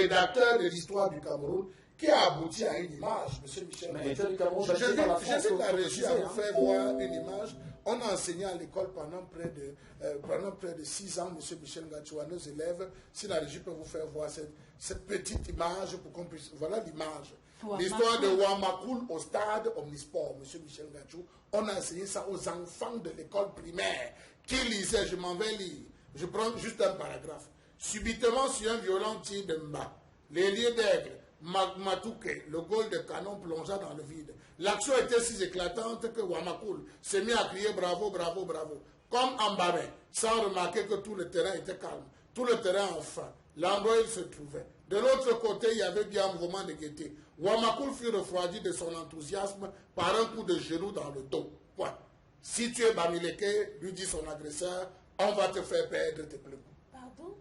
rédacteur de l'histoire du Cameroun qui a abouti à une image, M. Michel. Mais l'État du Cameroun, j'invite la régie à vous faire voir une image. On a enseigné à l'école pendant près de 6 ans, M. Michel Ngacho, à nos élèves. Si la régie peut vous faire voir cette petite image pour qu'on puisse... Voilà l'image. L'histoire de Wamakoul au stade Omnisport, M. Michel Ngacho. On a enseigné ça aux enfants de l'école primaire qui lisaient, je m'en vais lire. Je prends juste un paragraphe. Subitement, sur un violent tir de Mba, l'ailier d'Aigle, Matouke, le goal de canon plongea dans le vide. L'action était si éclatante que Wamakoul s'est mis à crier bravo, bravo, bravo. Comme Mbamé, sans remarquer que tout le terrain était calme. Tout le terrain enfin, l'endroit où il se trouvait. De l'autre côté, il y avait bien un mouvement de gaieté. Wamakoul fut refroidi de son enthousiasme par un coup de genou dans le dos. Point. Si tu es Bamileke, lui dit son agresseur, on va te faire perdre tes plumes. Pardon?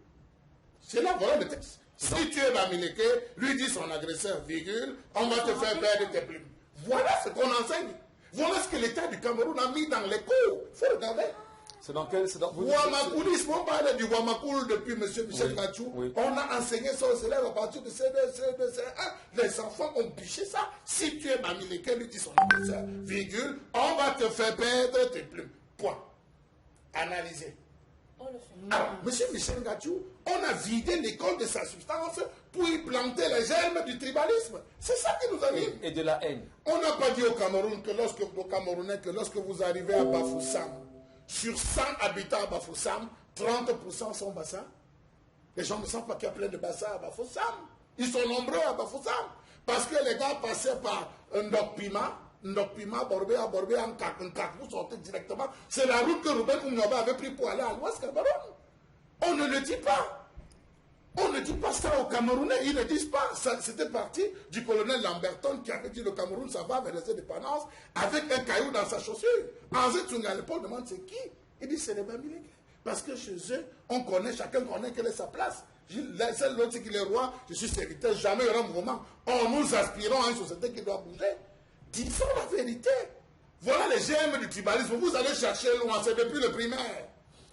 C'est là, voilà le texte. Si tu es Bamileke, lui dit son agresseur, virgule, on va te faire perdre tes plumes. Voilà ce qu'on enseigne. Voilà ce que l'État du Cameroun a mis dans les cours. Il faut regarder. C'est dans quel... Wamakoulisme, on parle du Wamakoul depuis M. Michel Gachou. Oui. On a enseigné ça aux élèves à partir de C2, C2, C1. Les enfants ont piché ça. Si tu es Bamileke, lui dit son agresseur, virgule, on va te faire perdre tes plumes. Point. Analysez. Alors, M. Michel Gachou, on a vidé l'école de sa substance pour y planter les germes du tribalisme. C'est ça qui nous anime. Et de la haine. On n'a pas dit au Cameroun que aux Camerounais que lorsque vous arrivez à Bafoussam, sur 100 habitants à Bafoussam, 30% sont bassins. Les gens ne savent pas qu'il y a plein de bassins à Bafoussam. Ils sont nombreux à Bafoussam. Parce que les gars passaient par Ndokpima, Borbéa, Nkak, vous sortez directement. C'est la route que Ruben Oumyoba avait pris pour aller à l'Ouest Cameroun. On ne le dit pas. On ne dit pas ça aux Camerounais. Ils ne disent pas. C'était parti du colonel Lamberton qui avait dit le Cameroun, ça va vers les indépendances, avec un caillou dans sa chaussure. Henri Tsunga à l'époque demande c'est qui? Il dit c'est les Bamileke. Parce que chez eux, on connaît, chacun connaît quelle est sa place. C'est l'autre qui est roi, je suis serviteur, jamais il y aura un mouvement. Nous aspirons à une société qui doit bouger. Disons la vérité. Voilà les germes du tribalisme. Vous allez chercher loin, c'est depuis le primaire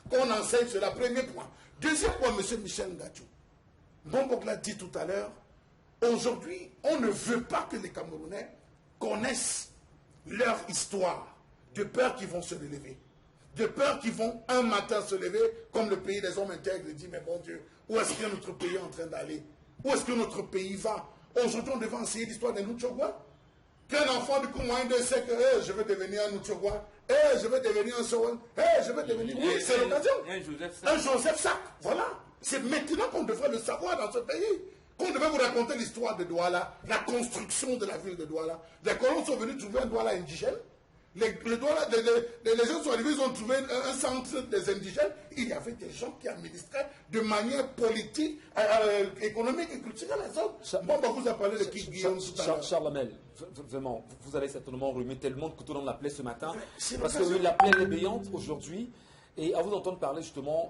qu'on enseigne cela. Premier point. Deuxième point, M. Michel Ngacho. Bombok l'a dit tout à l'heure. Aujourd'hui, on ne veut pas que les Camerounais connaissent leur histoire, de peur qu'ils vont se relever. De peur qu'ils vont un matin se lever comme le pays des hommes intègres et dire, mais bon Dieu, où est-ce que notre pays est en train d'aller? Où est-ce que notre pays va? Aujourd'hui, on devait enseigner l'histoire des Noutchogwa. Qu'un enfant du Koumaïde sait que je vais devenir un Noutchogwa, je vais devenir un Sowan, je vais devenir... C'est l'occasion. Un Joseph Sac, voilà. C'est maintenant qu'on devrait le savoir dans ce pays. Qu'on devait vous raconter l'histoire de Douala, la construction de la ville de Douala. Les colons sont venus trouver un Douala indigène. Les gens sont arrivés, ils ont trouvé un centre des indigènes. Il y avait des gens qui administraient de manière politique, économique et culturelle la zone. Bon, vous avez parlé de qui, Guillaume, tout à l'heure. Charles Lamel, vraiment, vous allez certainement remuer tellement que tout le monde l'appelait ce matin. Parce qu'il l'appelait l'ébéante aujourd'hui. Et à vous entendre parler justement